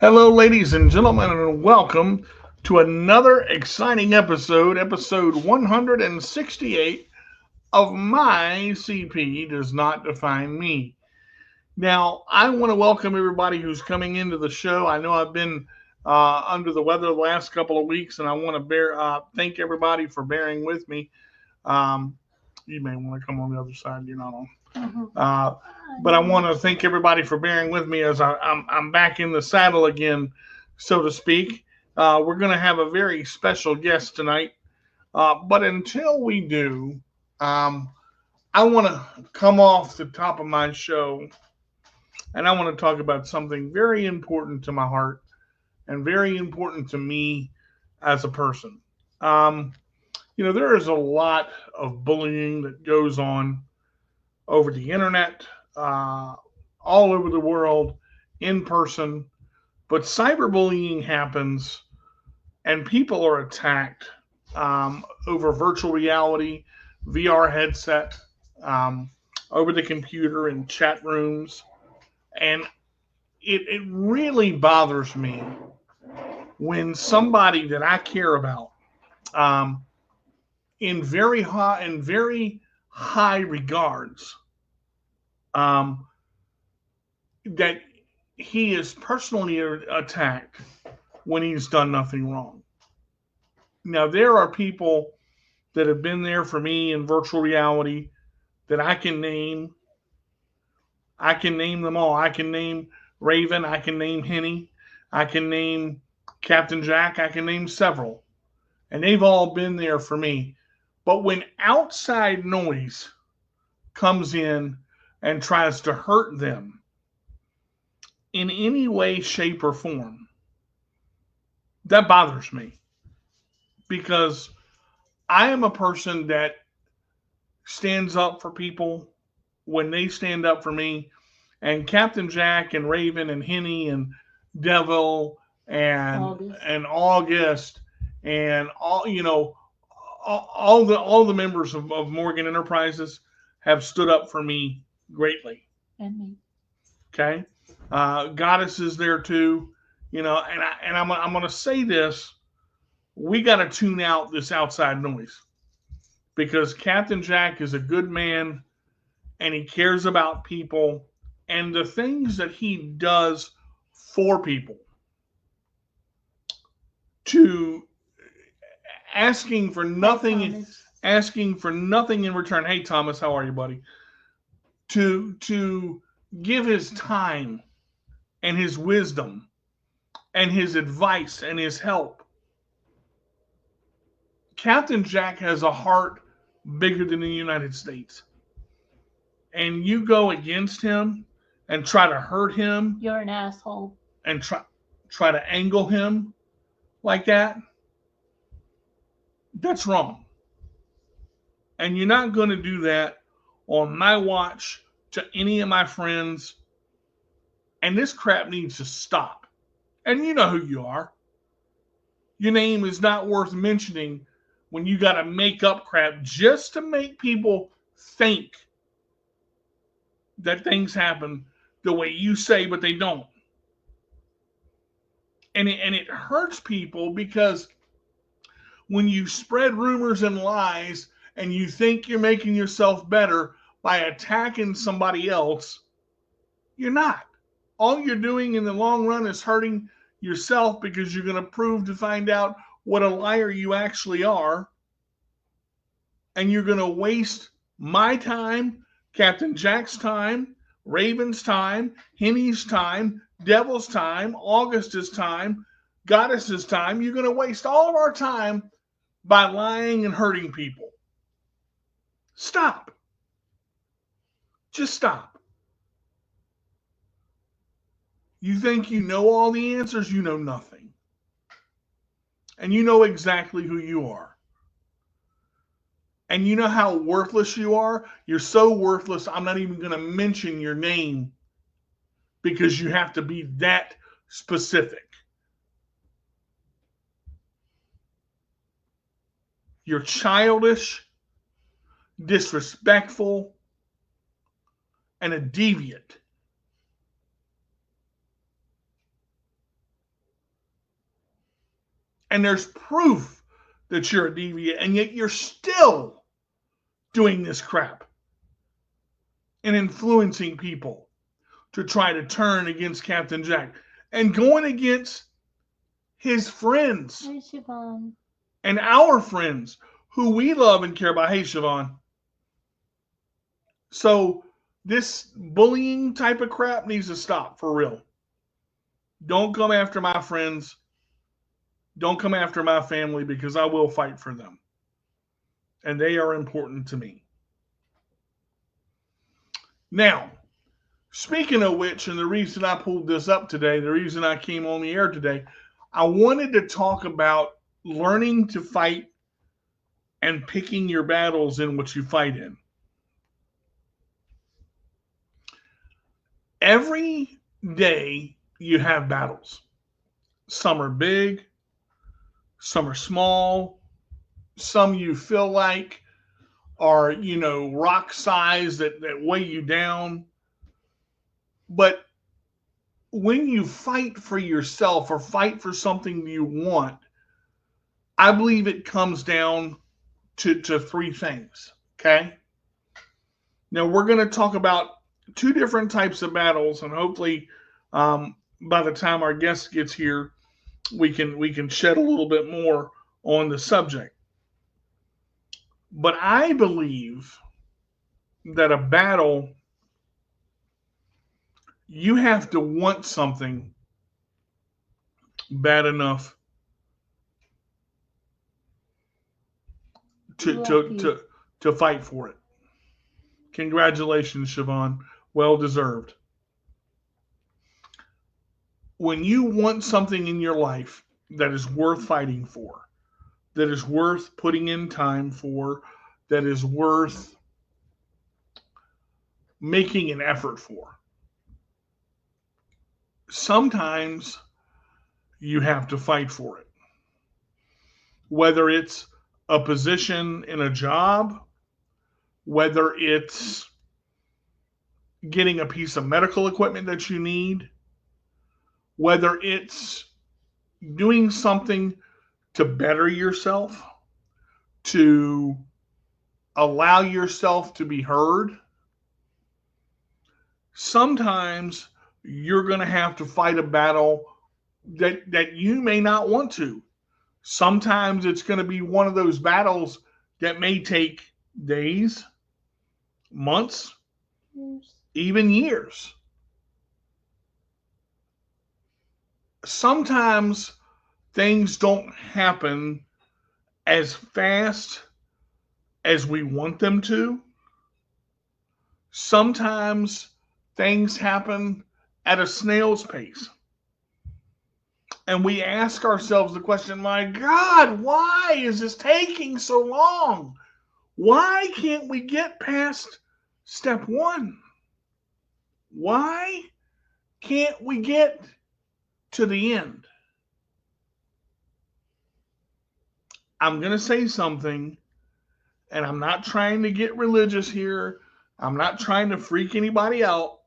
Hello, ladies and gentlemen, and welcome to another exciting episode 168 of My CP Does Not Define Me. Now, I want to welcome everybody who's coming into the show. I know I've been under the weather the last couple of weeks, and I want to thank everybody for bearing with me. Um, you may want to come on the other side. You're not on. Uh, but I want to thank everybody for bearing with me as I'm back in the saddle again, so to speak. We're going to have a very special guest tonight. But until we do, um, I want to come off the top of my show and I want to talk about something very important to my heart and very important to me as a person. Um, there is a lot of bullying that goes on over the internet, uh, all over the world, in person. But cyberbullying happens and people are attacked over virtual reality, VR headset, um, over the computer in chat rooms. And it really bothers me when somebody that I care about um, in very high regards um, that he is personally attacked when he's done nothing wrong. Now, there are people that have been there for me in virtual reality that I can name. I can name them all. I can name Raven. I can name Henny. I can name Captain Jack. I can name several. And they've all been there for me. But when outside noise comes in and tries to hurt them in any way, shape, or form, that bothers me because I am a person that stands up for people when they stand up for me. And Captain Jack and Raven and Henny and Devil and August and all the members of Morgan Enterprises have stood up for me greatly. And me. Okay, Goddess is there too. I'm gonna say this: we got to tune out this outside noise because Captain Jack is a good man and he cares about people and the things that he does for people to asking for nothing asking for nothing in return. Hey Thomas, how are you, buddy? To give his time and his wisdom and his advice and his help. Captain Jack has a heart bigger than the United States. And you go against him and try to hurt him You're an asshole. and try to angle him like that, that's wrong. And you're not going to do that on my watch to any of my friends. And this crap needs to stop. And you know who you are. Your name is not worth mentioning when you got to make up crap just to make people think that things happen the way you say, but they don't. And it hurts people because when you spread rumors and lies and you think you're making yourself better by attacking somebody else, you're not. All you're doing in the long run is hurting yourself because you're going to prove to find out what a liar you actually are. And you're going to waste my time, Captain Jack's time, Raven's time, Henny's time, Devil's time, August's time, Goddess's time. You're going to waste all of our time by lying and hurting people. Stop. Just stop. You think you know all the answers? You know nothing. And you know exactly who you are. And you know how worthless you are? You're so worthless, I'm not even going to mention your name because you have to be that specific. You're childish, disrespectful, and a deviant. And there's proof that you're a deviant, and yet you're still doing this crap and influencing people to try to turn against Captain Jack and going against his friends Hey, Siobhan. and our friends who we love and care about. Hey, Siobhan. So this bullying type of crap needs to stop for real. Don't come after my friends. Don't come after my family because I will fight for them. And they are important to me. Now, speaking of which, and the reason I pulled this up today, the reason I came on the air today, I wanted to talk about learning to fight and picking your battles in what you fight in. Every day you have battles. Some are big, some are small, some you feel like are, rock size that weigh you down. But when you fight for yourself or fight for something you want, I believe it comes down to three things. Okay. Now we're going to talk about two different types of battles, and hopefully, by the time our guest gets here, we can shed a little bit more on the subject. But I believe that a battle, you have to want something bad enough to to Lucky. to, to fight for it. Congratulations, Siobhan. Well deserved. When you want something in your life that is worth fighting for, that is worth putting in time for, that is worth making an effort for, sometimes you have to fight for it. Whether it's a position in a job, whether it's getting a piece of medical equipment that you need, whether it's doing something to better yourself, to allow yourself to be heard, sometimes you're going to have to fight a battle that you may not want to. Sometimes it's going to be one of those battles that may take days, months, Yes. even years. Sometimes things don't happen as fast as we want them to. Sometimes things happen at a snail's pace. And we ask ourselves the question, my God, why is this taking so long? Why can't we get past step one? Why can't we get to the end? I'm going to say something, and I'm not trying to get religious here. I'm not trying to freak anybody out,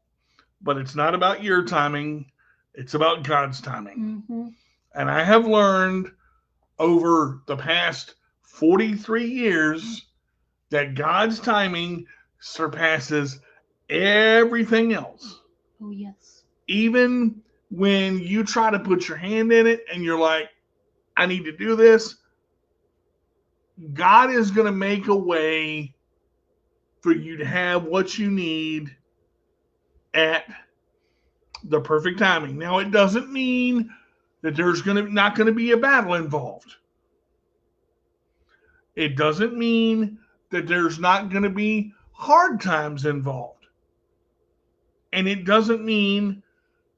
but it's not about your timing. It's about God's timing. Mm-hmm. And I have learned over the past 43 years that God's timing surpasses everything else. Oh, yes. Even when you try to put your hand in it and you're like, I need to do this, God is going to make a way for you to have what you need at the perfect timing. Now, it doesn't mean that there's not going to be a battle involved. It doesn't mean that there's not going to be hard times involved. And it doesn't mean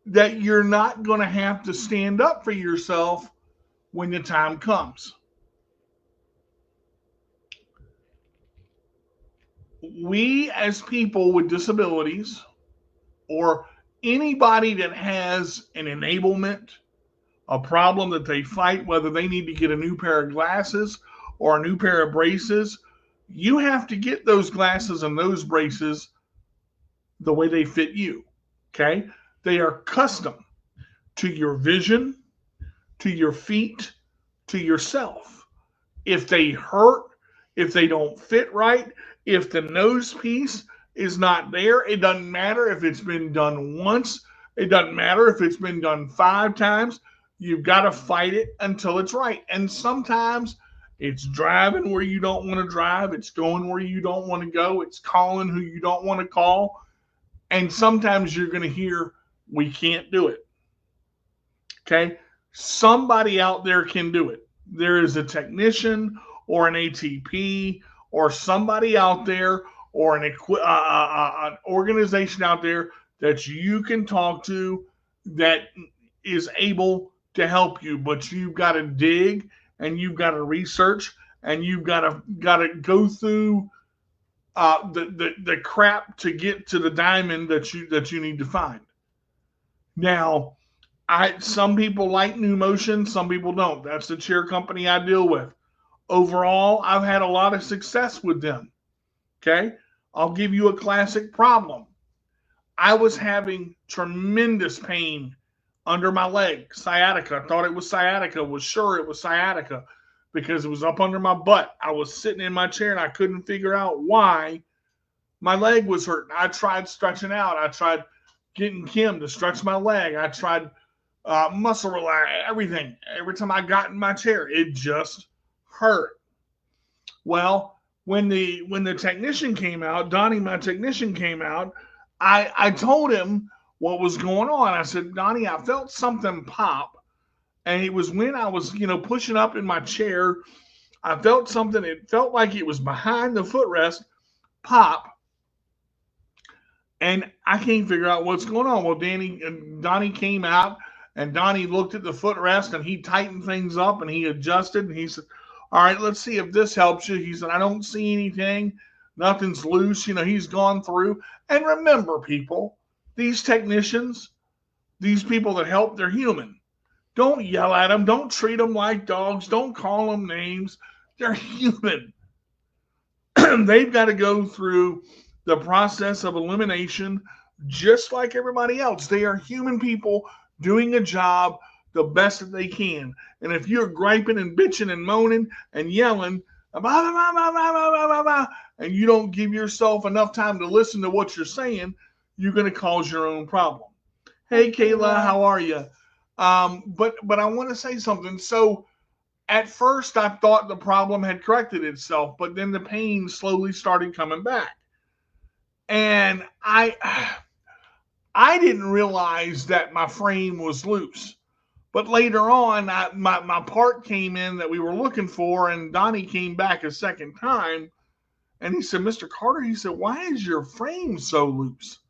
that you're not going to have to stand up for yourself when the time comes. We, as people with disabilities, or anybody that has an enablement, a problem that they fight, whether they need to get a new pair of glasses or a new pair of braces, you have to get those glasses and those braces the way they fit you. Okay? They are custom to your vision, to your feet, to yourself. If they hurt, if they don't fit right, if the nose piece is not there, it doesn't matter if it's been done once, it doesn't matter if it's been done 5 times. You've got to fight it until it's right. And sometimes it's driving where you don't want to drive, it's going where you don't want to go, it's calling who you don't want to call. And sometimes you're going to hear, we can't do it. Okay? Somebody out there can do it. There is a technician or an ATP or somebody out there or an organization out there that you can talk to that is able to help you. But you've got to dig and you've got to research and you've got to go through the crap to get to the diamond that you need to find. Now, some people like New Motion, some people don't. That's the chair company I deal with. Overall, I've had a lot of success with them. Okay, I'll give you a classic problem. I was having tremendous pain under my leg, sciatica. I thought it was sciatica. Was sure it was sciatica because it was up under my butt. I was sitting in my chair and I couldn't figure out why my leg was hurting. I tried stretching out. I tried getting Kim to stretch my leg. I tried muscle relax, everything. Every time I got in my chair, it just hurt. Well, when the technician came out, Donnie, my technician came out, I told him what was going on. I said, Donnie, I felt something pop. And it was when I was, pushing up in my chair. I felt something. It felt like it was behind the footrest pop. And I can't figure out what's going on. Well, Donnie came out and Donnie looked at the footrest and he tightened things up and he adjusted and he said, all right, let's see if this helps you. He said, I don't see anything. Nothing's loose. He's gone through. And remember, people, these technicians, these people that help, they're human. Don't yell at them. Don't treat them like dogs. Don't call them names. They're human. They've got to go through the process of elimination just like everybody else. They are human people doing a job the best that they can. And if you're griping and bitching and moaning and yelling, and you don't give yourself enough time to listen to what you're saying, you're going to cause your own problem. Hey, Kayla, how are you? But I want to say something. So at first I thought the problem had corrected itself, but then the pain slowly started coming back. And I didn't realize that my frame was loose. But later on, my part came in that we were looking for, and Donnie came back a second time, and he said, Mr. Carter, he said, why is your frame so loose?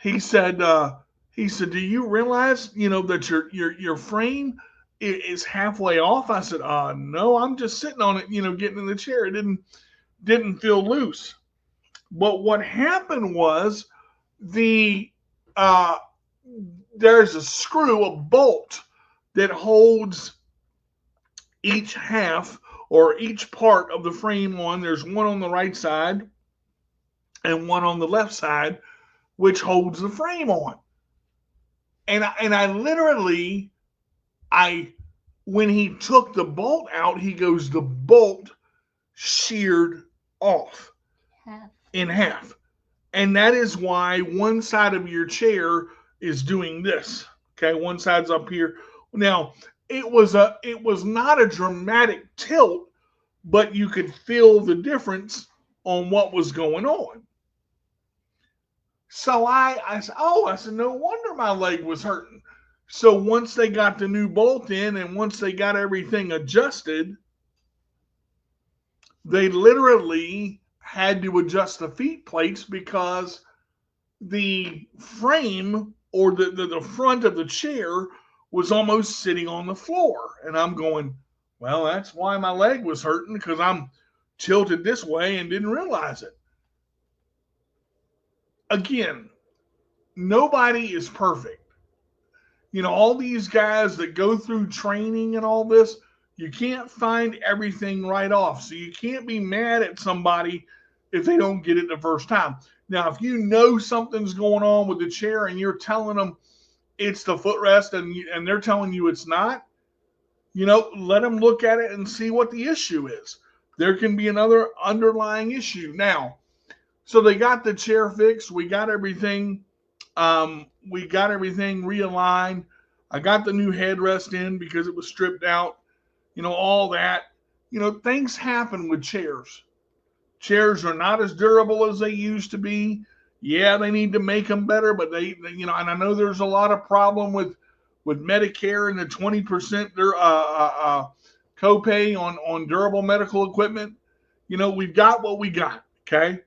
He said, do you realize, that your frame is halfway off? I said, no, I'm just sitting on it, getting in the chair. It didn't feel loose. But what happened was there's a screw, a bolt that holds each half or each part of the frame on. There's one on the right side and one on the left side, which holds the frame on. And I literally, when he took the bolt out, he goes, the bolt sheared off in half. And that is why one side of your chair is doing this. Okay, one side's up here. Now, it was not a dramatic tilt, but you could feel the difference on what was going on. So I said, no wonder my leg was hurting. So once they got the new bolt in and once they got everything adjusted, they literally had to adjust the feet plates because the frame or the front of the chair was almost sitting on the floor. And I'm going, well, that's why my leg was hurting, because I'm tilted this way and didn't realize it. Again, nobody is perfect. All these guys that go through training and all this, you can't find everything right off. So you can't be mad at somebody if they don't get it the first time. Now, if you know something's going on with the chair and you're telling them it's the footrest and they're telling you it's not, let them look at it and see what the issue is. There can be another underlying issue. Now, so they got the chair fixed. We got everything realigned. I got the new headrest in because it was stripped out. All that. Things happen with chairs. Chairs are not as durable as they used to be. Yeah, they need to make them better, but and I know there's a lot of problem with Medicare and the 20% copay on durable medical equipment. We've got what we got. Okay.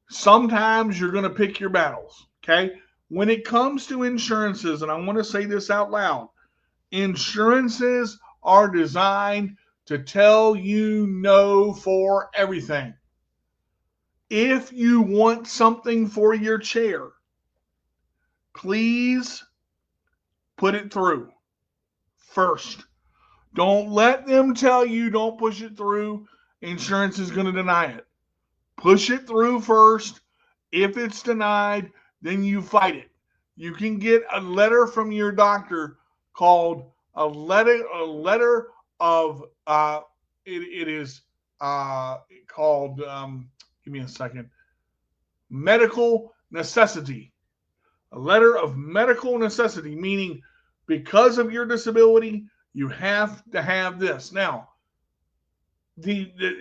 Sometimes you're going to pick your battles. Okay. When it comes to insurances, and I want to say this out loud, insurances are designed to tell you no for everything. If you want something for your chair, please put it through first. Don't let them tell you don't push it through. Insurance is going to deny it. Push it through first. If it's denied, then you fight it. You can get a letter from your doctor called a letter of it is called give me a second, medical necessity. A letter of medical necessity, meaning because of your disability, you have to have this. Now,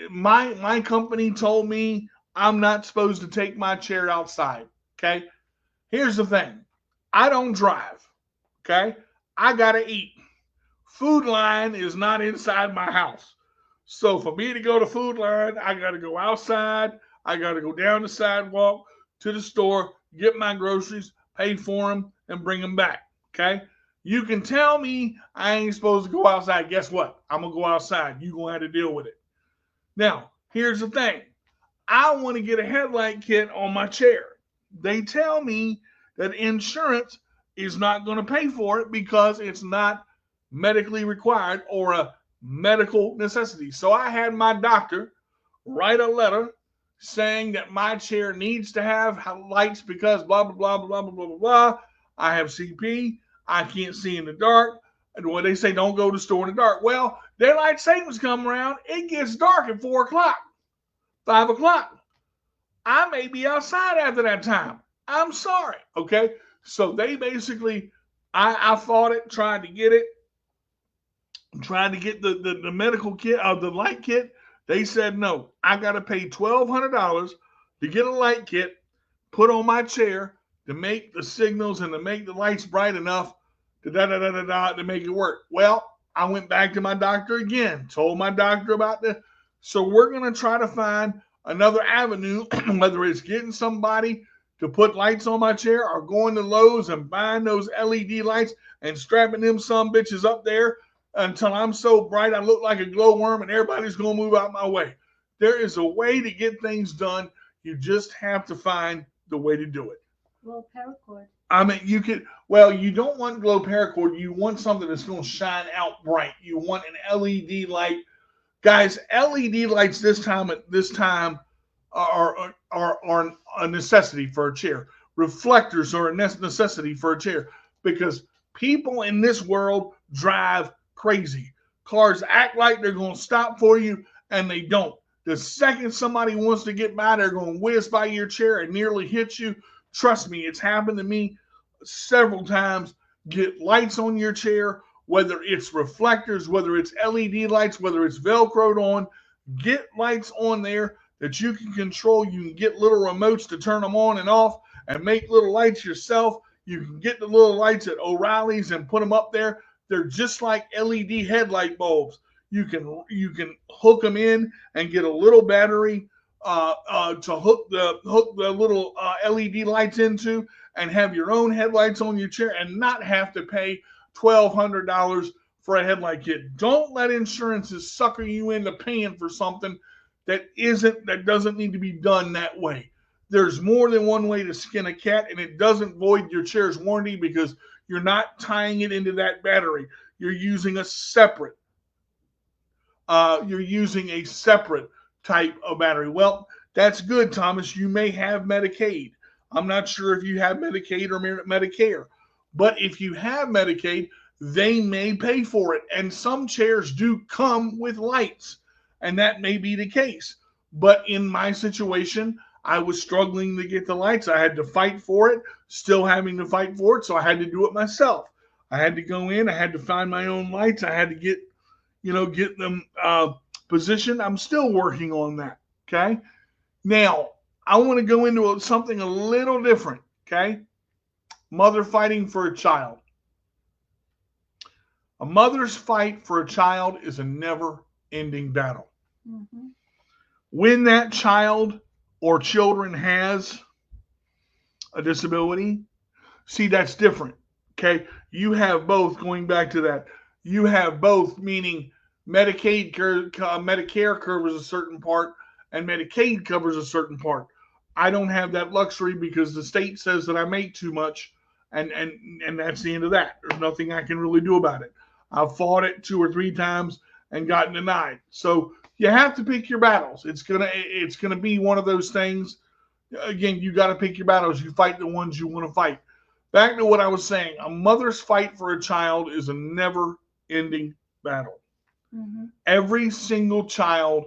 my company told me I'm not supposed to take my chair outside. Okay. Here's the thing. I don't drive. Okay. I gotta eat. Food Line is not inside my house. So for me to go to Food Line, I gotta go outside. I gotta go down the sidewalk to the store, get my groceries, pay for them, and bring them back. Okay. You can tell me I ain't supposed to go outside. Guess what? I'm gonna go outside. You're gonna have to deal with it. Now, here's the thing. I want to get a headlight kit on my chair. They tell me that insurance is not going to pay for it because it's not medically required or a medical necessity. So I had my doctor write a letter saying that my chair needs to have lights because blah, blah, blah, blah, blah, blah, blah, blah. I have CP. I can't see in the dark. And when they say don't go to the store in the dark, well, daylight savings come around. It gets dark at 4 o'clock, 5 o'clock. I may be outside after that time. I'm sorry. Okay. So they basically, I fought it, tried to get it, tried to get the medical kit, the light kit. They said no. I got to pay $1,200 to get a light kit put on my chair to make the signals and to make the lights bright enough to make it work. Well, I went back to my doctor again, told my doctor about this. So we're going to try to find another avenue, whether it's getting somebody to put lights on my chair or going to Lowe's and buying those LED lights and strapping them some bitches up there until I'm so bright I look like a glowworm and everybody's going to move out my way. There is a way to get things done. You just have to find the way to do it. Well, paracord. I mean, you don't want glow paracord. You want something that's going to shine out bright. You want an LED light. Guys, LED lights this time are a necessity for a chair. Reflectors are a necessity for a chair because people in this world drive crazy. Cars act like they're going to stop for you, and they don't. The second somebody wants to get by, they're going to whiz by your chair and nearly hit you. Trust me, it's happened to me several times. Get lights on your chair, whether it's reflectors, whether it's LED lights, whether it's Velcroed on. Get lights on there that you can control. You can get little remotes to turn them on and off and make little lights yourself. You can get the little lights at O'Reilly's and put them up there. They're just like LED headlight bulbs. You can hook them in and get a little battery to hook the little LED lights into and have your own headlights on your chair and not have to pay $1,200 for a headlight kit. Don't let insurances sucker you into paying for something that doesn't need to be done that way. There's more than one way to skin a cat, and it doesn't void your chair's warranty because you're not tying it into that battery. You're using a separate type of battery. Well, that's good, Thomas. You may have Medicaid. I'm not sure if you have Medicaid or Medicare, but if you have Medicaid, they may pay for it. And some chairs do come with lights, and that may be the case. But in my situation, I was struggling to get the lights. I had to fight for it, still having to fight for it. So I had to do it myself. I had to go in, I had to find my own lights. I had to get them positioned. I'm still working on that. Okay. Now, I want to go into something a little different. Okay. Mother fighting for a child. A mother's fight for a child is a never ending battle. Mm-hmm. When that child or children has a disability, see, that's different. Okay. You have both, going back to that, you have both, meaning Medicare covers a certain part and Medicaid covers a certain part. I don't have that luxury because the state says that I make too much, and that's the end of that. There's nothing I can really do about it. I've fought it 2 or 3 times and gotten denied. So you have to pick your battles. It's gonna be one of those things. Again, you got to pick your battles. You fight the ones you want to fight. Back to what I was saying. A mother's fight for a child is a never-ending battle. Mm-hmm. Every single child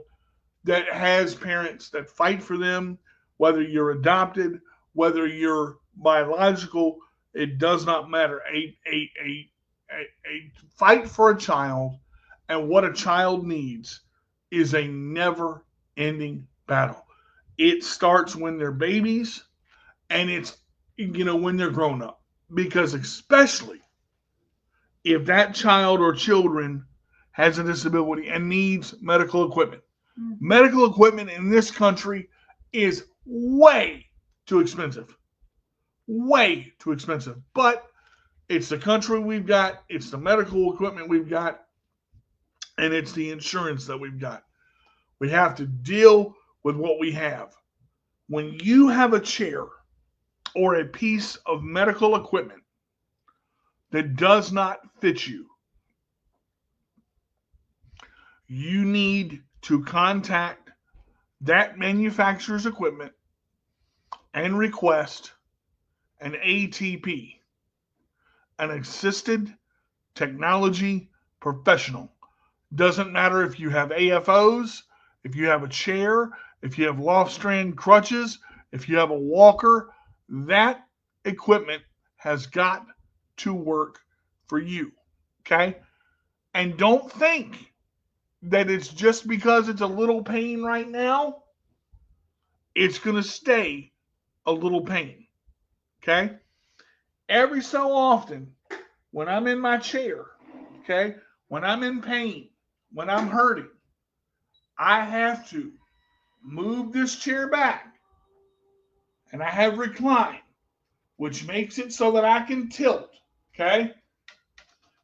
that has parents that fight for them, whether you're adopted, whether you're biological, it does not matter. A fight for a child and what a child needs is a never ending battle. It starts when they're babies and it's when they're grown up. Because especially if that child or children has a disability and needs medical equipment. Mm-hmm. Medical equipment in this country is way too expensive. Way too expensive. But it's the country we've got, it's the medical equipment we've got, and it's the insurance that we've got. We have to deal with what we have. When you have a chair or a piece of medical equipment that does not fit you, you need to contact that manufacturer's equipment and request an ATP, an assisted technology professional. Doesn't matter if you have AFOs, if you have a chair, if you have loft strand crutches, if you have a walker, that equipment has got to work for you. Okay? And don't think that it's just because it's a little pain right now, it's going to stay a little pain. Okay? Every so often, when I'm in my chair, okay, when I'm in pain, when I'm hurting, I have to move this chair back and I have recline, which makes it so that I can tilt, okay?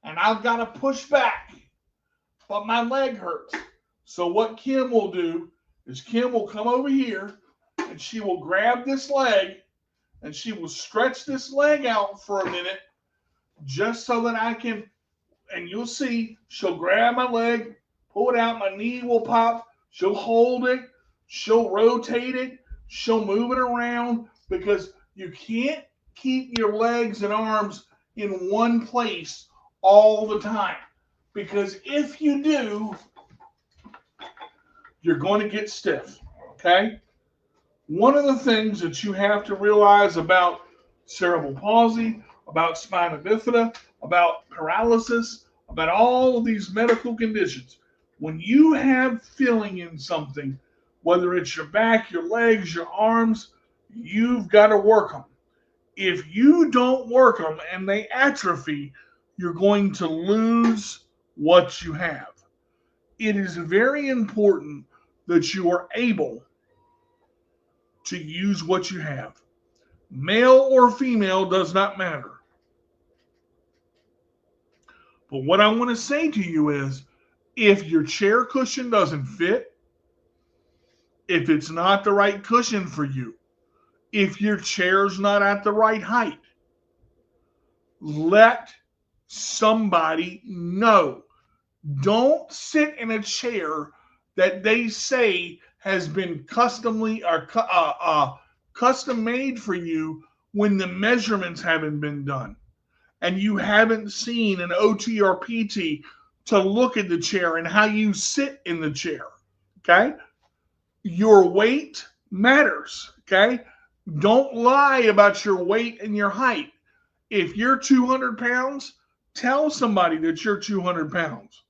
And I've got to push back, but my leg hurts. So what Kim will do is Kim will come over here and she will grab this leg and she will stretch this leg out for a minute just so that I can, and you'll see, she'll grab my leg, pull it out, my knee will pop, she'll hold it, she'll rotate it, she'll move it around because you can't keep your legs and arms in one place all the time. Because if you do, you're going to get stiff. Okay? One of the things that you have to realize about cerebral palsy, about spina bifida, about paralysis, about all of these medical conditions, when you have feeling in something, whether it's your back, your legs, your arms, you've got to work them. If you don't work them and they atrophy, you're going to lose what you have. It is very important that you are able to use what you have. Male or female does not matter. But what I want to say to you is if your chair cushion doesn't fit, if it's not the right cushion for you, if your chair's not at the right height, let somebody know. Don't sit in a chair that they say has been custom made for you when the measurements haven't been done. and you haven't seen an OT or PT to look at the chair and how you sit in the chair, okay? Your weight matters, okay? Don't lie about your weight and your height. If you're 200 pounds, tell somebody that you're 200 pounds.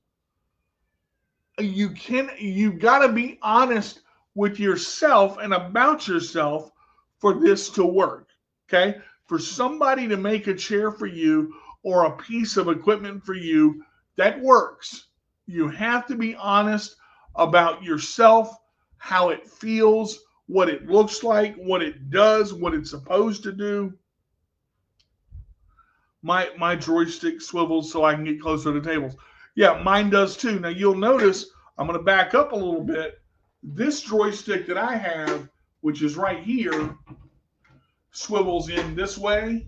You've got to be honest with yourself and about yourself for this to work. Okay? For somebody to make a chair for you or a piece of equipment for you, that works. You have to be honest about yourself, how it feels, what it looks like, what it does, what it's supposed to do. My joystick swivels so I can get closer to the tables. Yeah, mine does too. Now you'll notice I'm going to back up a little bit. This joystick that I have, which is right here, swivels in this way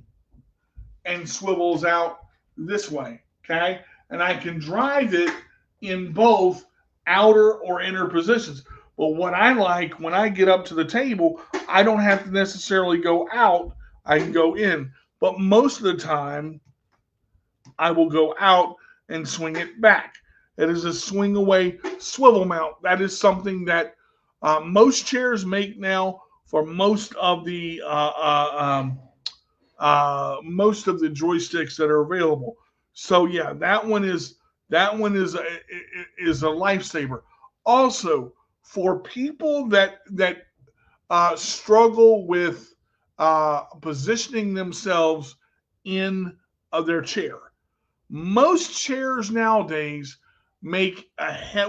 and swivels out this way. Okay, and I can drive it in both outer or inner positions. But what I like when I get up to the table, I don't have to necessarily go out. I can go in. But most of the time, I will go out and swing it back. It is a swing away swivel mount. That is something that most chairs make now for most of the joysticks that are available. So yeah, that one is a lifesaver. Also, for people that struggle with positioning themselves in their chair, most chairs nowadays make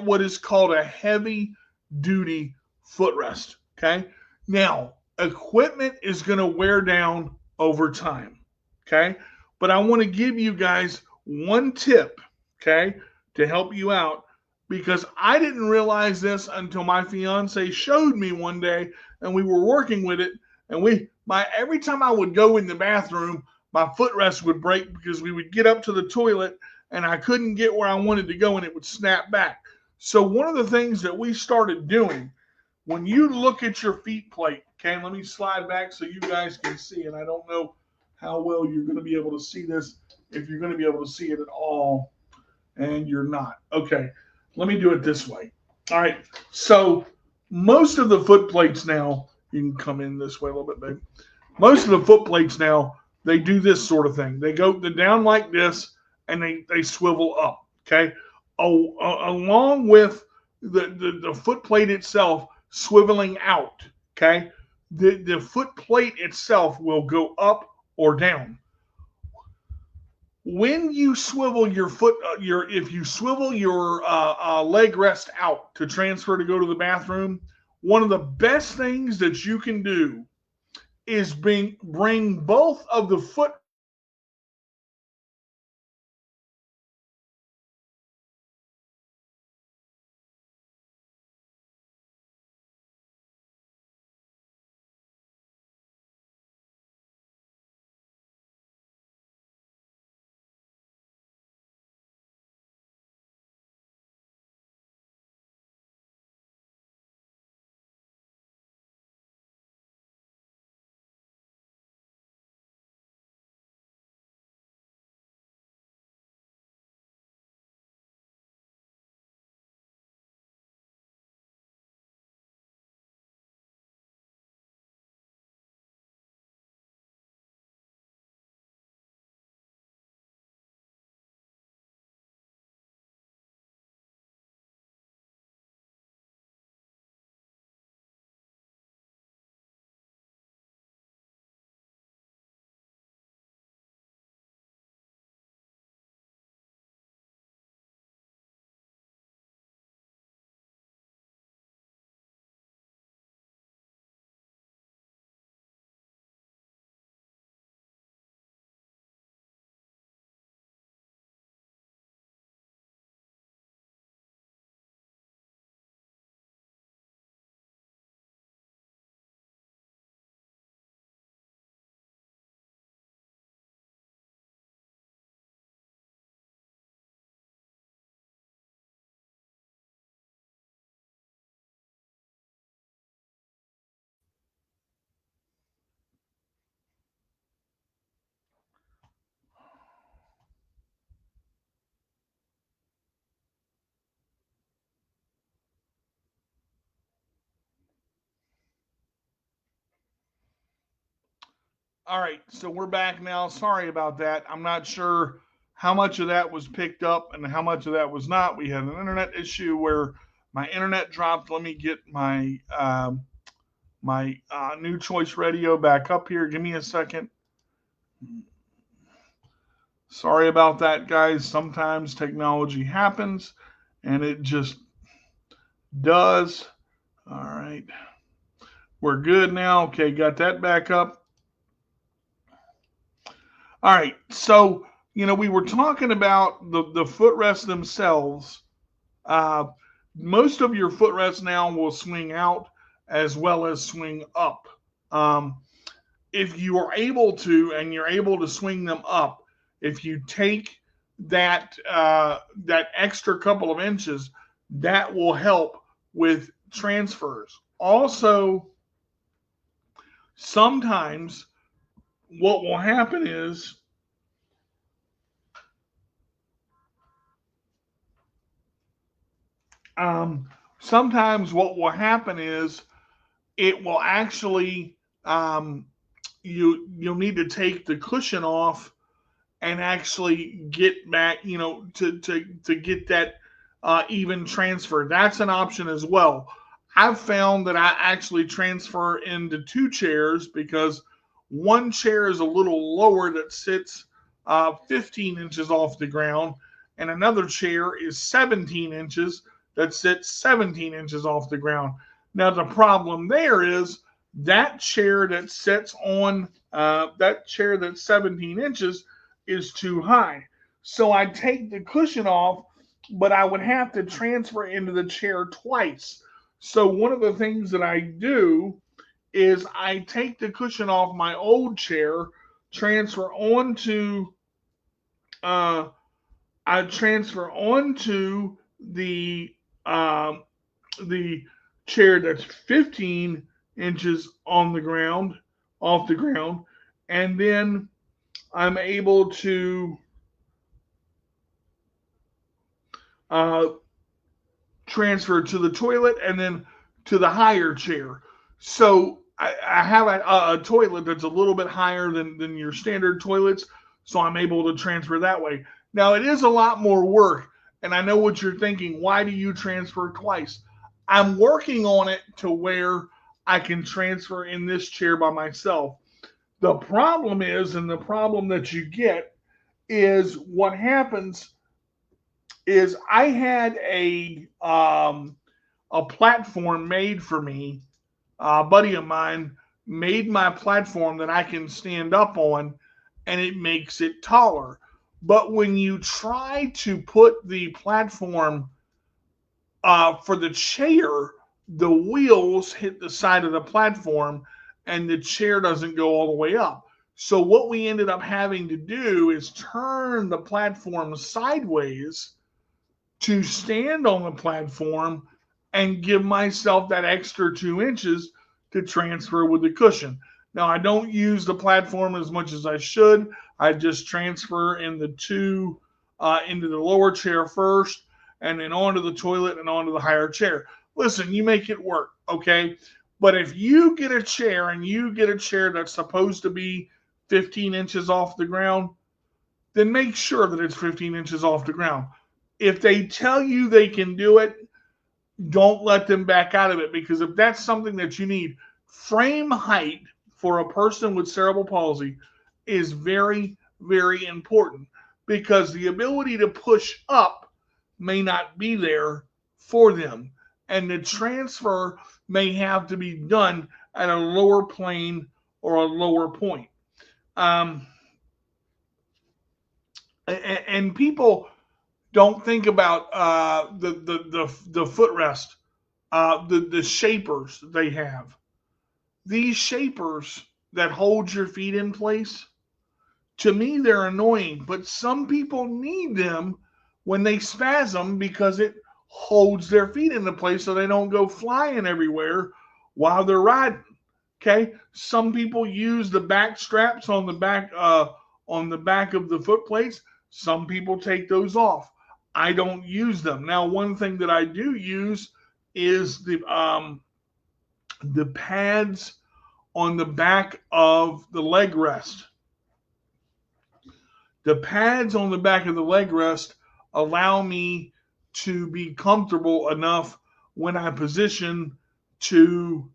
what is called a heavy duty footrest. Okay. Now, equipment is going to wear down over time. Okay. But I want to give you guys one tip, okay, to help you out because I didn't realize this until my fiance showed me one day and we were working with it. And every time I would go in the bathroom, my footrest would break because we would get up to the toilet and I couldn't get where I wanted to go and it would snap back. So one of the things that we started doing when you look at your feet plate, okay, let me slide back so you guys can see it. I don't know how well you're going to be able to see this, if you're going to be able to see it at all, and you're not. Okay, let me do it this way. All right, so most of the foot plates now, you can come in this way a little bit, babe. Most of the foot plates now, they do this sort of thing. They go down like this and they swivel up. Okay. Along with the foot plate itself swiveling out. Okay. The foot plate itself will go up or down. When you swivel your foot, if you swivel your leg rest out to transfer to go to the bathroom, one of the best things that you can do is bring both of the foot All right, so we're back now. Sorry about that. I'm not sure how much of that was picked up and how much of that was not. We had an internet issue where my internet dropped. Let me get my new choice radio back up here. Give me a second. Sorry about that, guys. Sometimes technology happens, and it just does. All right, we're good now. Okay, got that back up. All right, so we were talking about the footrests themselves. Uh, Most of your footrests now will swing out as well as swing up. Um, if you are able to, and you're able to swing them up, if you take that extra couple of inches, that will help with transfers. Also, sometimes what will happen is um, sometimes what will happen is it will actually you'll need to take the cushion off and actually get back, to get that even transfer. That's an option as well. I've found that I actually transfer into two chairs because one chair is a little lower that sits 15 inches off the ground, and another chair is 17 inches that sits 17 inches off the ground. Now, the problem there is that chair that sits on that chair that's 17 inches is too high. So I take the cushion off, but I would have to transfer into the chair twice. So one of the things that I do is I take the cushion off my old chair, transfer onto uh, I transfer onto um, the chair that's 15 inches on the ground, off the ground, and then I'm able to uh, transfer to the toilet and then to the higher chair. So I have a toilet that's a little bit higher than your standard toilets, so I'm able to transfer that way. Now, it is a lot more work, and I know what you're thinking. Why do you transfer twice? I'm working on it to where I can transfer in this chair by myself. The problem is, and the problem that you get is what happens is I had a platform made for me. A buddy of mine made my platform that I can stand up on, and it makes it taller. But when you try to put the platform for the chair, the wheels hit the side of the platform, and the chair doesn't go all the way up. So what we ended up having to do is turn the platform sideways to stand on the platform and give myself that extra 2 inches to transfer with the cushion. Now, I don't use the platform as much as I should. I just transfer in the two into the lower chair first, and then onto the toilet and onto the higher chair. Listen, you make it work, okay? But if you get a chair and you get a chair that's supposed to be 15 inches off the ground, then make sure that it's 15 inches off the ground. If they tell you they can do it, don't let them back out of it, because if that's something that you need, frame height for a person with cerebral palsy is very, very important, because the ability to push up may not be there for them, and the transfer may have to be done at a lower plane or a lower point. Um, and people don't think about the footrest, the shapers they have. These shapers that hold your feet in place, to me, they're annoying, but some people need them when they spasm because it holds their feet into place so they don't go flying everywhere while they're riding. Okay, some people use the back straps on the back of the foot plates. Some people take those off. I don't use them. Now, one thing that I do use is the pads on the back of the leg rest. The pads on the back of the leg rest allow me to be comfortable enough when I position to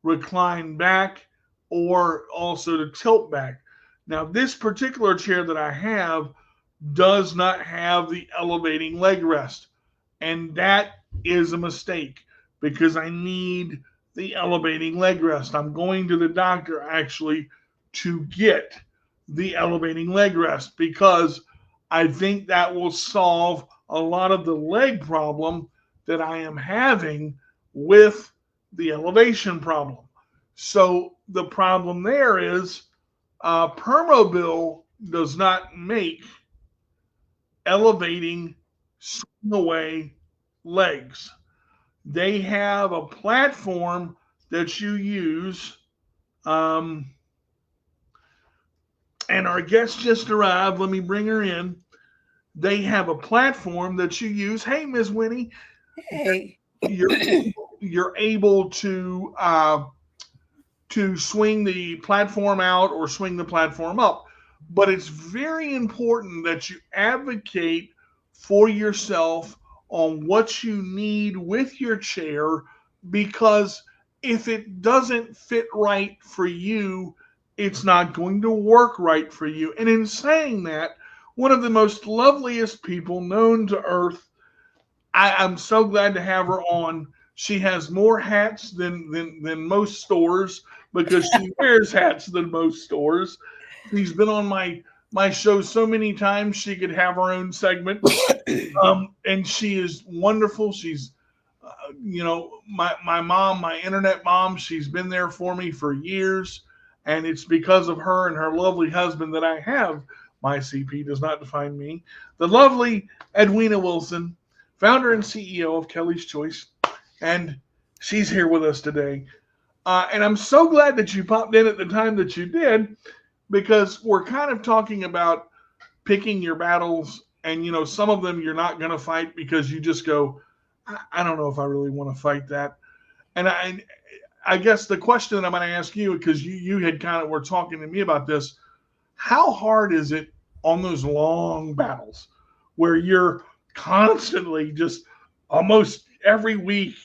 recline back or also to tilt back. Now, this particular chair that I have does not have the elevating leg rest, and that is a mistake because I need the elevating leg rest. I'm going to the doctor actually to get the elevating leg rest because I think that will solve a lot of the leg problem that I am having with the elevation problem. So the problem there is Permobil does not make elevating swing away legs. They have a platform that you use. Um, and our guest just arrived. Let me bring her in. They have a platform that you use. Hey, Miss Winnie, Hey. you're you're able to swing the platform out or swing the platform up. But it's very important that you advocate for yourself on what you need with your chair because if it doesn't fit right for you, it's not going to work right for you. And in saying that, one of the most loveliest people known to earth, I'm so glad to have her on. She has more hats than most stores because she wears hats than most stores. She's been on my show so many times she could have her own segment. And she is wonderful. She's my mom, my internet mom. She's been there for me for years, and it's because of her and her lovely husband that I have my CP does not define me. The lovely Edwina Wilson, founder and CEO of Kelly's Choice, and she's here with us today. And I'm so glad that you popped in at the time that you did because we're kind of talking about picking your battles. And, some of them you're not going to fight because you just go, I don't know if I really want to fight that. And I guess the question that I'm going to ask you, because you had kind of were talking to me about this, how hard is it on those long battles where you're constantly just almost every week,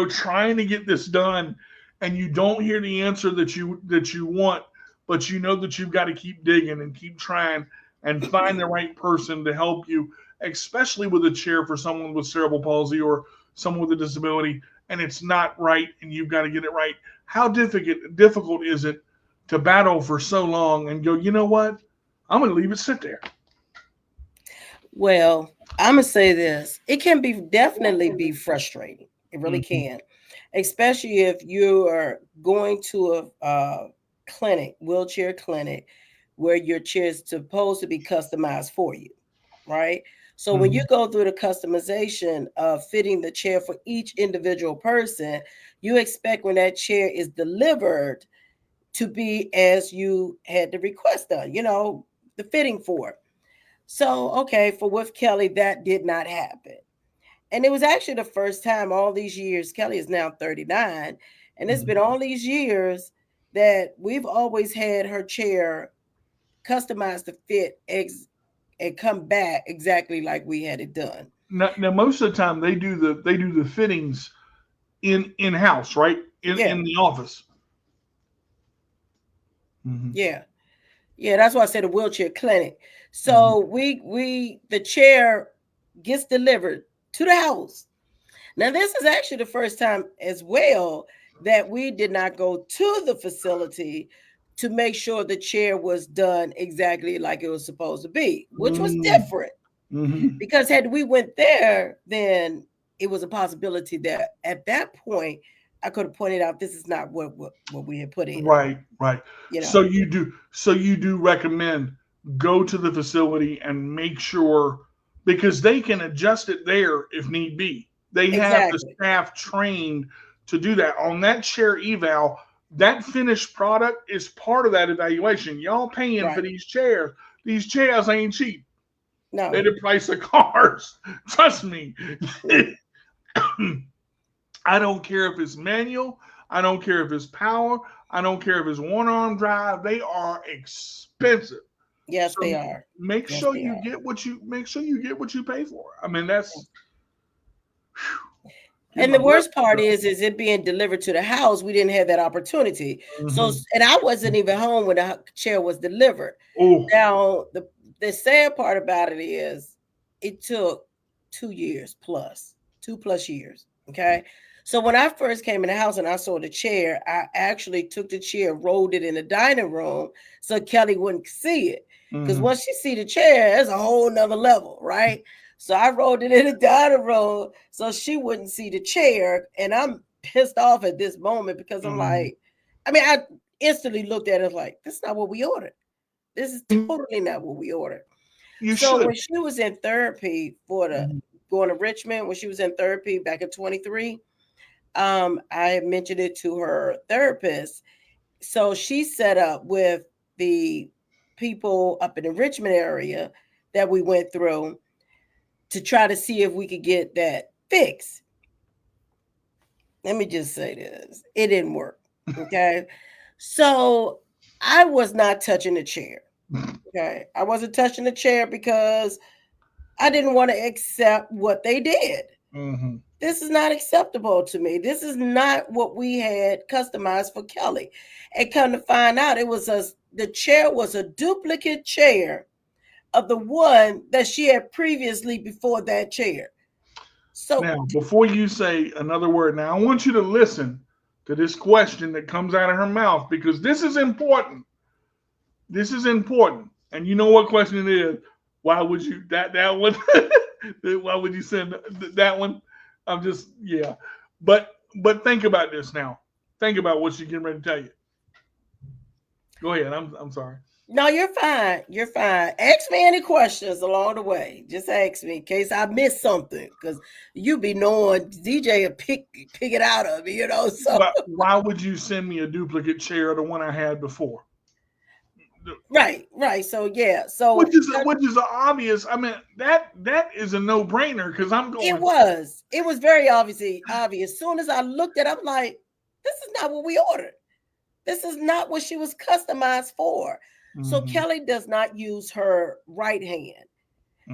trying to get this done and you don't hear the answer that you want, but you know that you've got to keep digging and keep trying and find the right person to help you, especially with a chair for someone with cerebral palsy or someone with a disability, and it's not right and you've got to get it right. How difficult is it to battle for so long and go, you know what? I'm going to leave it sit there. Well, I'm gonna say this. It can be definitely be frustrating. It really can, especially if you are going to a clinic, wheelchair clinic, where your chair is supposed to be customized for you, right? So when you go through the customization of fitting the chair for each individual person, you expect when that chair is delivered to be as you had the request done, the fitting for it. So, okay, for with Kelly, that did not happen. And it was actually the first time all these years, Kelly is now 39, and it's been all these years that we've always had her chair customized to fit and come back exactly like we had it done. Now, most of the time they do the fittings in house, right? In the office. Yeah. Yeah, that's why I said a wheelchair clinic. So we the chair gets delivered to the house. Now this is actually the first time as well that we did not go to the facility to make sure the chair was done exactly like it was supposed to be, which was different. Because had we went there, then it was a possibility that at that point I could have pointed out this is not what we had put in. Right. So you do recommend go to the facility and make sure because they can adjust it there if need be. They have the staff trained to do that. On that chair eval, that finished product is part of that evaluation. Y'all paying for these chairs. These chairs ain't cheap. No. They're the price of cars. Trust me. I don't care if it's manual. I don't care if it's power. I don't care if it's one arm drive. They are expensive. Yes, So they are. make Yes, sure they you are. get what you pay for. I mean, that's get And my the blood worst part pressure is it being delivered to the house. We didn't have that opportunity. up. So, and I wasn't even home when the chair was delivered. Oh, Now, the sad part about it is it took 2 years plus, 2+ years. Okay. So when I first came in the house and I saw the chair, I actually took the chair, rolled it in the dining room so Kelly wouldn't see it. Because mhm. once she see the chair, it's a whole nother level, right? So I rolled it in the dining room so she wouldn't see the chair. And I'm pissed off at this moment because I'm Mhm. like, I mean, I instantly looked at it like, this is not what we ordered. This is totally not what we ordered. You So should. when she was in therapy for the Mhm. going to Richmond, when she was in therapy back in 23, I had mentioned it to her therapist. So she set up with the people up in the Richmond area that we went through to try to see if we could get that fixed. Let me just say this. It didn't work. Okay. So I was not touching the chair. Okay. I wasn't touching the chair because I didn't want to accept what they did. Mhm. This is not acceptable to me. This is not what we had customized for Kelly. And come to find out, the chair was a duplicate chair of the one that she had previously before that chair. So Now, before you say another word, now I want you to listen to this question that comes out of her mouth because this is important. This is important. And you know what question it is? Why would you that one? Why would you send that one? I'm just yeah. But think about this now. Think about what she's getting ready to tell you. Go ahead. I'm sorry. no, you're fine. You're fine. Ask me any questions along the way. Just ask me in case I missed something. Because you be knowing DJ will pick it out of me, So Why would you send me a duplicate chair of the one I had before? right, right. So yeah. So Which is obvious. I mean that is a no brainer because I'm it going. was. It was very obviously obvious. As soon as I looked at it, I'm like, this is not what we ordered. This is not what she was customized for. So Mhm, Kelly does not use her right hand.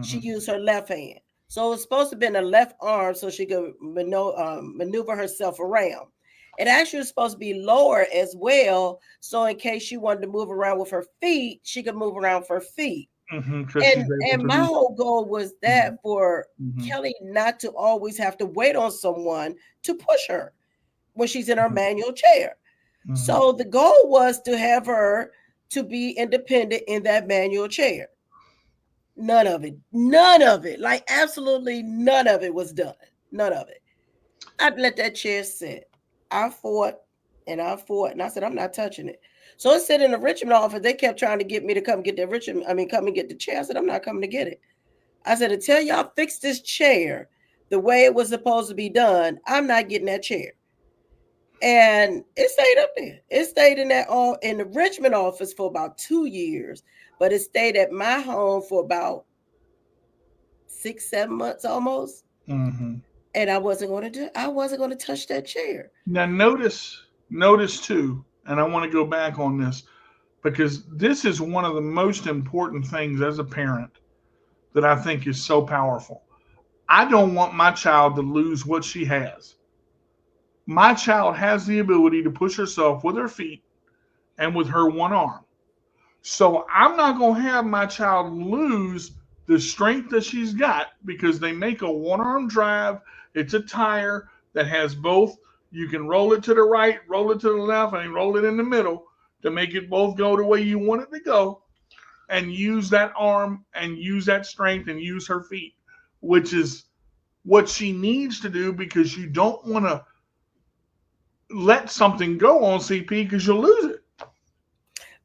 She mhm, used her left hand. So it's supposed to be in her left arm so she could maneuver herself around. It actually was supposed to be lower as well. So in case she wanted to move around with her feet, she could move around with her feet. mhm. Because she's And able to my do whole goal was that. Mhm, that for mhm, Kelly not to always have to wait on someone to push her when she's in her mhm, manual chair. mhm. So the goal was to have her to be independent in that manual chair. None of it, like absolutely none of it was done. None of it. I'd let that chair sit. I fought I fought and I said, I'm not touching it. So it said in the Richmond office, they kept trying to get me to come get the come and get the chair. I said, I'm not coming to get it. I said, until y'all fix this chair the way it was supposed to be done, I'm not getting that chair. And it stayed up there. It stayed in that all in the Richmond office for about 2 years, but it stayed at my home for about 6, 7 months almost. Mhm. And I wasn't going to touch that chair. Now notice too, and I want to go back on this because this is one of the most important things as a parent that I think is so powerful. I don't want my child to lose what she has. My child has the ability to push herself with her feet and with her one arm. So I'm not going to have my child lose the strength that she's got because they make a one arm drive. It's a tire that has both. You can roll it to the right, roll it to the left, and roll it in the middle to make it both go the way you want it to go and use that arm and use that strength and use her feet, which is what she needs to do because you don't want to let something go on CP because you'll lose it.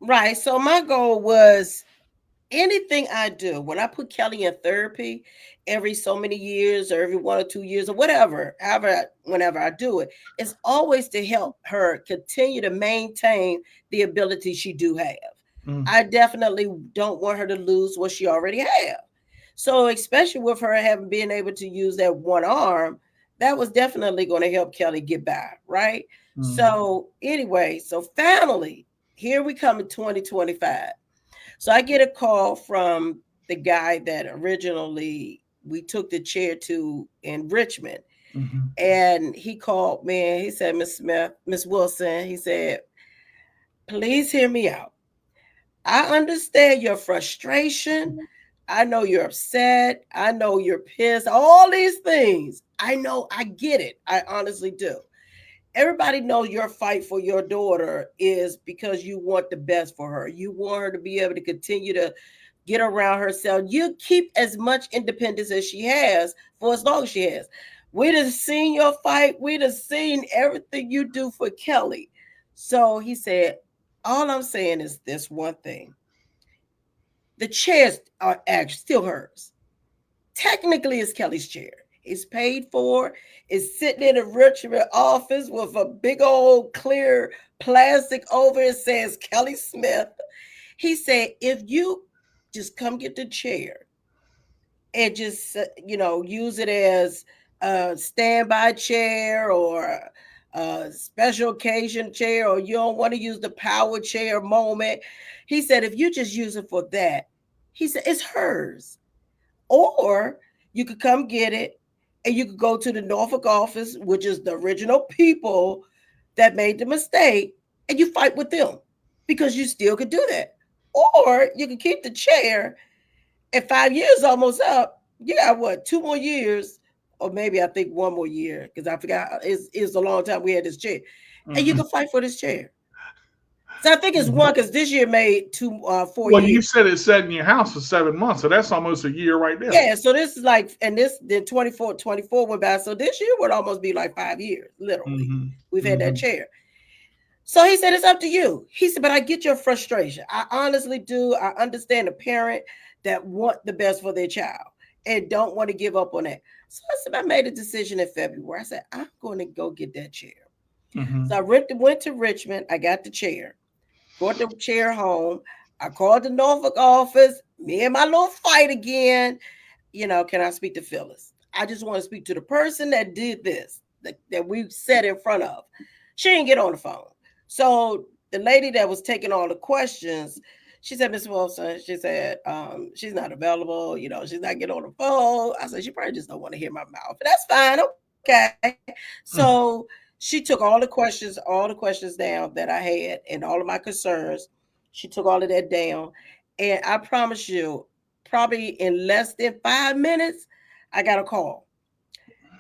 Right. So my goal was anything I do, when I put Kelly in therapy every so many years or every 1 or 2 years or whatever, whenever I do it, it's always to help her continue to maintain the ability she do have. Mm. I definitely don't want her to lose what she already have. So especially with her having been able to use that one arm, that was definitely going to help Kelly get by, right? So anyway, so finally, here we come in 2025. So I get a call from the guy that originally we took the chair to in Richmond. And he called me and he said, Miss Smith, Miss Wilson, he said, please hear me out. I understand your frustration. I know you're upset. I know you're pissed. All these things. I know, I get it. I honestly do. Everybody knows your fight for your daughter is because you want the best for her. You want her to be able to continue to get around herself. You keep as much independence as she has for as long as she has. We done seen your fight. We done seen everything you do for Kelly. So he said, all I'm saying is this one thing. The chairs are actually still hers. Technically, it's Kelly's chair. It's paid for. It's sitting in a Richmond office with a big old clear plastic over it. Says Kelly Smith. He said, if you just come get the chair and just, use it as a standby chair or a special occasion chair, or you don't want to use the power chair moment. He said, if you just use it for that, he said, it's hers. Or you could come get it and you could go to the Norfolk office, which is the original people that made the mistake, and you fight with them because you still could do that. Or you could keep the chair. And 5 years almost up. You got what, 2 more years, or maybe I think 1 more year, because I forgot it's a long time we had this chair. And you can fight for this chair. So I think it's one because this year made 4 Well, years. you said it sat in your house for 7 months, so that's almost a year right there. Yeah, so this is like, and this then 24 went by. So this year would almost be like 5 years, literally. We've had that chair. So he said, it's up to you. He said, but I get your frustration. I honestly do. I understand a parent that want the best for their child and don't want to give up on that. So I said, I made a decision in February. I said, I'm going to go get that chair. So I went to Richmond. I got the chair. Brought the chair home. I called the Norfolk office. Me and my little fight again. Can I speak to Phyllis? I just want to speak to the person that did this, that we sat in front of. She didn't get on the phone. So the lady that was taking all the questions, she said, Miss Wilson, she said, she's not available. She's not getting on the phone. I said, she probably just don't want to hear my mouth. But that's fine. Okay. So she took all the questions down that I had and all of my concerns. She took all of that down. And I promise you, probably in less than 5 minutes, I got a call.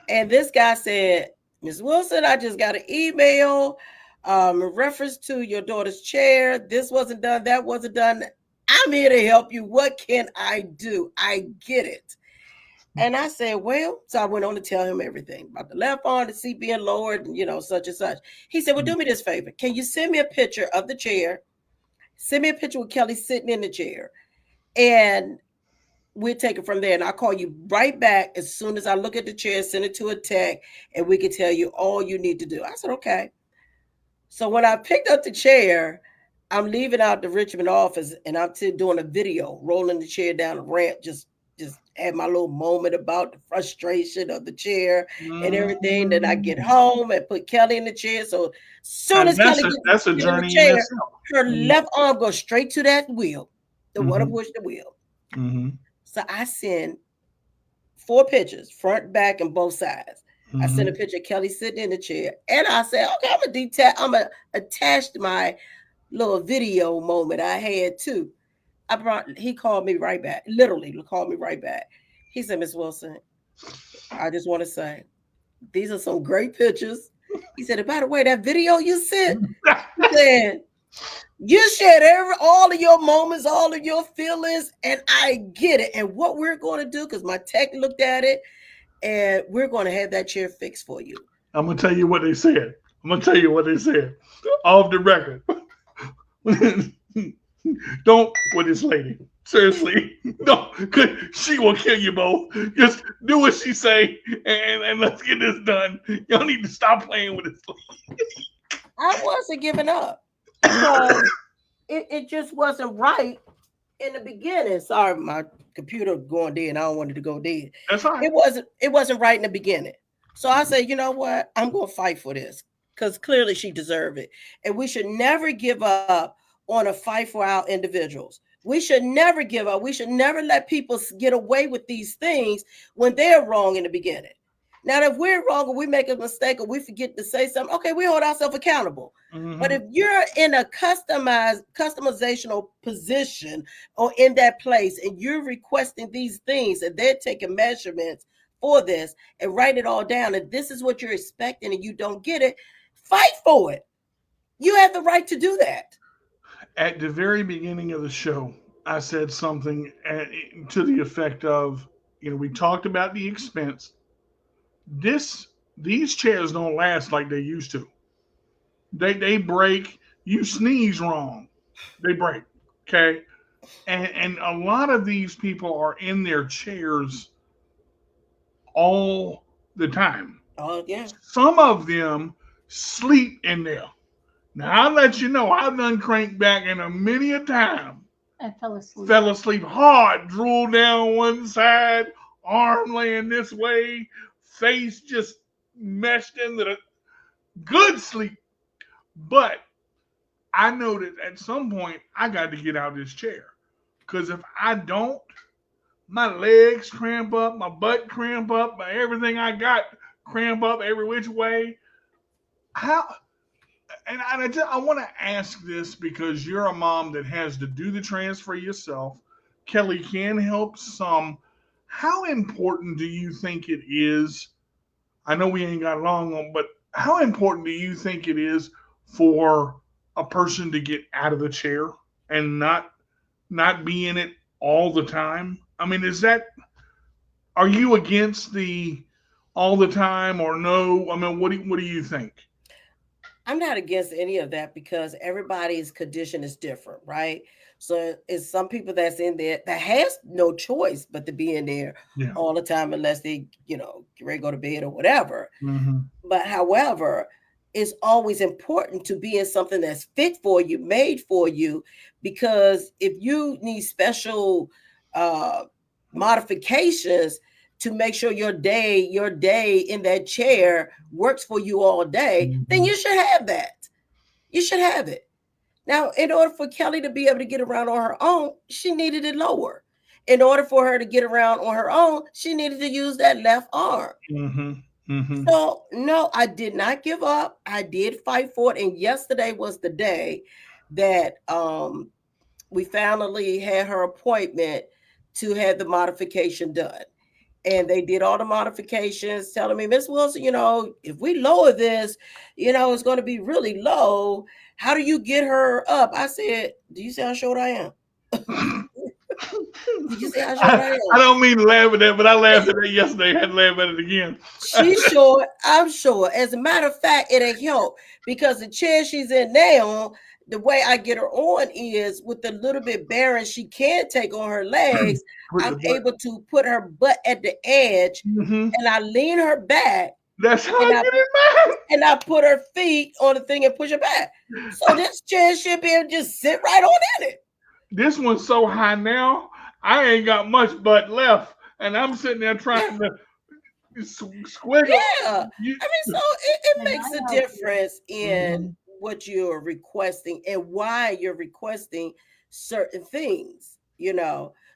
And this guy said, Ms. Wilson, I just got an email in reference to your daughter's chair. This wasn't done. That wasn't done. I'm here to help you. What can I do? I get it. And I said, well, so I went on to tell him everything about the left arm, the seat being lowered, and, such and such. He said, well, do me this favor. Can you send me a picture of the chair? Send me a picture with Kelly sitting in the chair. And we'll take it from there. And I'll call you right back as soon as I look at the chair, send it to a tech, and we can tell you all you need to do. I said, okay. So when I picked up the chair, I'm leaving out the Richmond office and I'm doing a video, rolling the chair down the ramp, just had my little moment about the frustration of the chair and everything. Then I get home and put Kelly in the chair. So as soon as Kelly gets in the chair, her left arm goes straight to that wheel, the one to push the wheel. So I send 4 pictures, front, back, and both sides. I sent a picture of Kelly sitting in the chair. And I said, okay, I'm going to attach my little video moment I had too. He called me right back, literally called me right back. He said, Miss Wilson, I just want to say, these are some great pictures. He said, and by the way, that video you sent, he said, you shared all of your moments, all of your feelings, and I get it. And what we're going to do, because my tech looked at it, and we're going to have that chair fixed for you. I'm going to tell you what they said. Off the record. Don't with this lady. Seriously. No, because she will kill you both. Just do what she say and let's get this done. Y'all need to stop playing with this lady. I wasn't giving up. Because it just wasn't right in the beginning. Sorry, my computer going dead and I don't want it to go dead. That's fine. It wasn't right in the beginning. So I said, you know what? I'm going to fight for this. because clearly she deserved it. And we should never give up on a fight for our individuals. We should never give up. We should never let people get away with these things when they're wrong in the beginning. Now, if we're wrong or we make a mistake or we forget to say something, okay, we hold ourselves accountable. But if you're in a customizational position or in that place and you're requesting these things and they're taking measurements for this and write it all down, and this is what you're expecting and you don't get it, fight for it. You have the right to do that. At the very beginning of the show, I said something to the effect of, we talked about the expense. This these chairs don't last like they used to. They break. You sneeze wrong, they break. Okay, and a lot of these people are in their chairs all the time. Oh, yeah. Some of them sleep in there. Now I'll let you know I've done cranked back in a many a time. I fell asleep. Fell asleep hard, drool down one side, arm laying this way, face just meshed into the good sleep. But I know that at some point I got to get out of this chair. Because if I don't, my legs cramp up, my butt cramp up, my everything I got cramp up every which way. How? And I want to ask this because you're a mom that has to do the transfer yourself. Kelly can help some. How important do you think it is? I know we ain't got long on, but how important do you think it is for a person to get out of the chair and not be in it all the time? I mean, are you against the all the time or no? I mean, what do you think? I'm not against any of that because everybody's condition is different, right? So it's some people that's in there that has no choice but to be in there Yeah. all the time unless they, get ready to go to bed or whatever. Mm-hmm. But however, it's always important to be in something that's fit for you, made for you, because if you need special uh, modifications to make sure your day in that chair works for you all day, then Mm-hmm. you should have that. You should have it. Now, in order for Kelly to be able to get around on her own, she needed it lower. In order for her to get around on her own, she needed to use that left arm. Mm-hmm. Mm-hmm. So, no, I did not give up. I did fight for it. And yesterday was the day that we finally had her appointment to have the modification done. And they did all the modifications, telling me, Miss Wilson, if we lower this, it's going to be really low. How do you get her up? I said, do you see how short I am? Did you see how short I I am? don't mean to laugh at that, but I laughed at that yesterday. I had to laugh at it again. She's short. I'm short. As a matter of fact, it ain't help because the chair she's in now, the way I get her on is with the little bit bearing she can take on her legs. Put I'm the butt. able to put her butt at the edge Mm-hmm. and I lean her back That's how and I I get it, and I put her feet on the thing and push her back. So this chair should be able to just sit right on in it. This one's so high now, I ain't got much butt left, and I'm sitting there trying to squiggle. Yeah. You, I mean, so it And makes I a have difference in Mhm. what you're requesting and why you're requesting certain things.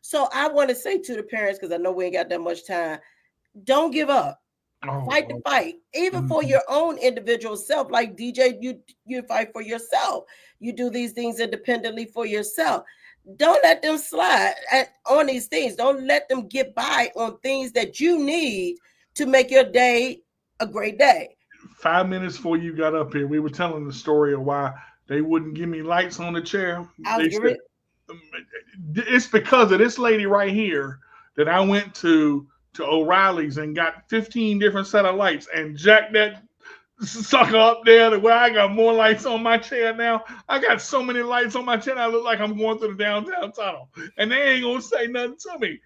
So I want to say to the parents, because I know we ain't got that much time, don't give up. Oh, Fight the Lord. fight, even for Mhm. your own individual self. Like DJ, you fight for yourself. You do these things independently for yourself. Don't let them slide on these things. Don't let them get by on things that you need to make your day a great day. 5 minutes before you got up here, we were telling the story of why they wouldn't give me lights on the chair. I was They giving said it's because of this lady right here that I went to O'Reilly's and got 15 different set of lights and jacked that sucker up there to where I got more lights on my chair now. I got so many lights on my chair, I look like I'm going through the downtown tunnel. And they ain't gonna say nothing to me.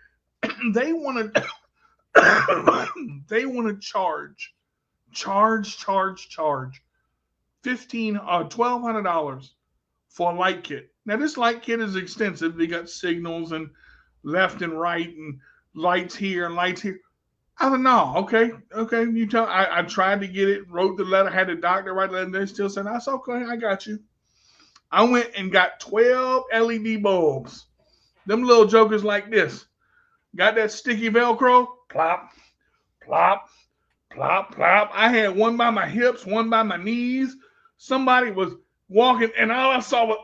they wanna they wanna charge 15 $1,200 for a light kit. Now this light kit is extensive. They got signals and left and right and lights here and lights here. I don't know. Okay. You tell. I tried to get it. Wrote the letter. Had the doctor write the letter. They still said, "That's okay. I got you." I went and got 12 LED bulbs. Them little jokers like this. Got that sticky Velcro. Plop, plop, plop, plop. I had one by my hips, one by my knees. Somebody was walking, and all I saw was,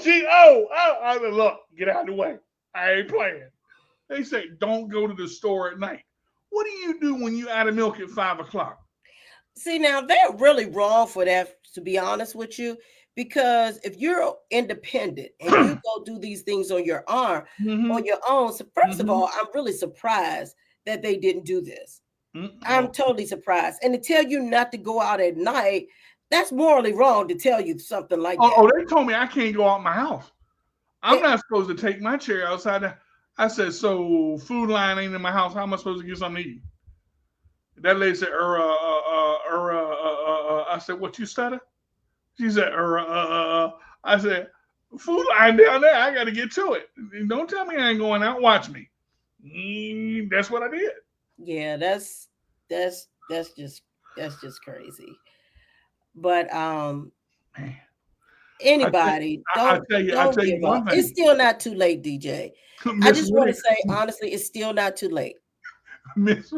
gee, I said, look, get out of the way. I ain't playing. They say, don't go to the store at night. What do you do when you out of milk at 5 o'clock? See, now they're really wrong for that, to be honest with you, because if you're independent and you go do these things on your arm, on your own, so first of all, I'm really surprised that they didn't do this. I'm totally surprised. And to tell you not to go out at night, that's morally wrong to tell you something like that. Oh, they told me I can't go out my house. I'm not supposed to take my chair outside. I said, so Food Line ain't in my house. How am I supposed to get something to eat? That lady said, I said, what you stutter? She said, I said, Food Line down there. I got to get to it. Don't tell me I ain't going out. Watch me. That's what I did. Yeah, that's just crazy. But anybody, I don't tell you give one up. thing. It's still not too late, DJ. I just want to say honestly, it's still not too late. Miss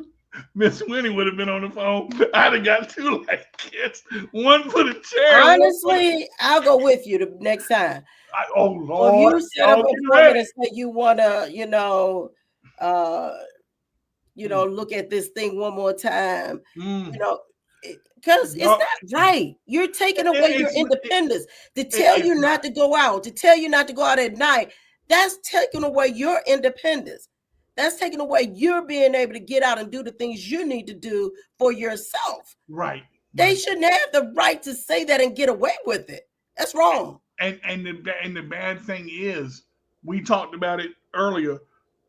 Winnie would have been on the phone. I'd have got two like kids. One for the chair. Honestly, I'll go with you the next time. Oh Lord! Or if you set up an appointment and say you want to, look at this thing one more time, because it's not right. You're taking away your independence. To tell you not to go out, to tell you not to go out at night, that's taking away your independence. That's taking away your being able to get out and do the things you need to do for yourself. Right. They shouldn't have the right to say that and get away with it. That's wrong. And the bad thing is, we talked about it earlier.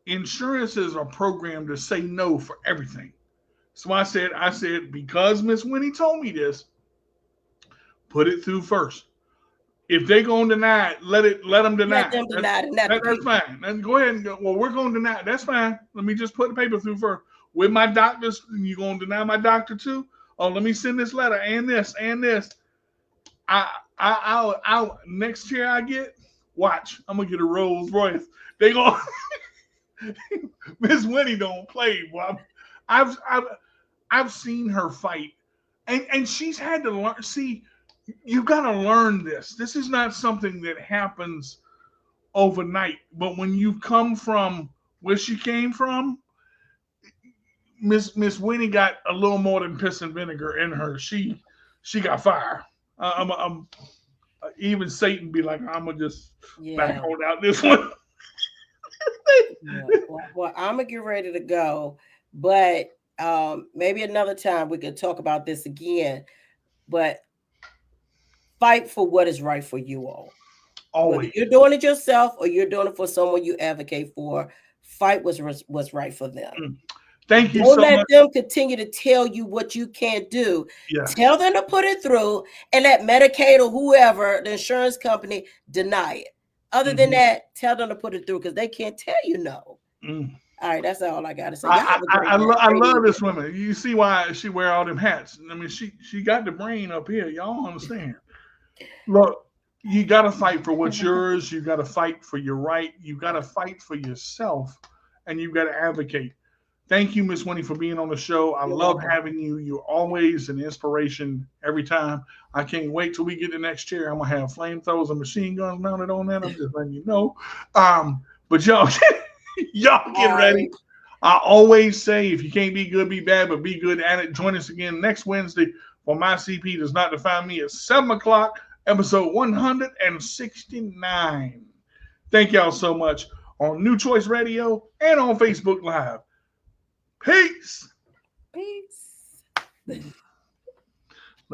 Insurances are programmed to say no for everything. So I said, because Miss Winnie told me this, put it through first. If they gonna deny it, let them deny Let them deny it. That's fine. Then go ahead and go. Well, we're gonna deny it. That's fine. Let me just put the paper through first. With my doctors, you gonna deny my doctor too? Oh, let me send this letter and this and this. I'll next year I get. Watch, I'm gonna get a Rolls Royce. They gonna Miss Winnie don't play. Boy. I've seen her fight, and she's had to learn. See, you got to learn this. This is not something that happens overnight. But when you come from where she came from, Miss Winnie got a little more than piss and vinegar in her. She got fire. I'm even Satan be like, I'm gonna just back hold out this one. Well, I'm gonna get ready to go, but maybe another time we could talk about this again. But fight for what is right for you all. Always. Whether you're doing it yourself or you're doing it for someone you advocate for, fight what's right for them. Thank you Don't so let much. them continue to tell you what you can't do. Yeah. Tell them to put it through and let Medicaid or whoever, the insurance company, deny it. Other than that, tell them to put it through because they can't tell you no. All right, that's all I got to say. I love this woman. You see why she wear all them hats. I mean, she got the brain up here. Y'all understand. Look, you got to fight for what's yours. You got to fight for your right. You got to fight for yourself, and you got to advocate. Thank you, Miss Winnie, for being on the show. You're love welcome. Having you. You're always an inspiration every time. I can't wait till we get the next chair. I'm gonna have flamethrowers and machine guns mounted on that. I'm just letting you know. But y'all get ready. I always say, if you can't be good, be bad, but be good at it. Join us again next Wednesday for My CP Does Not Define Me at 7 o'clock, episode 169. Thank y'all so much on New Choice Radio and on Facebook Live. Peace. Let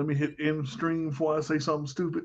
me hit end stream before I say something stupid.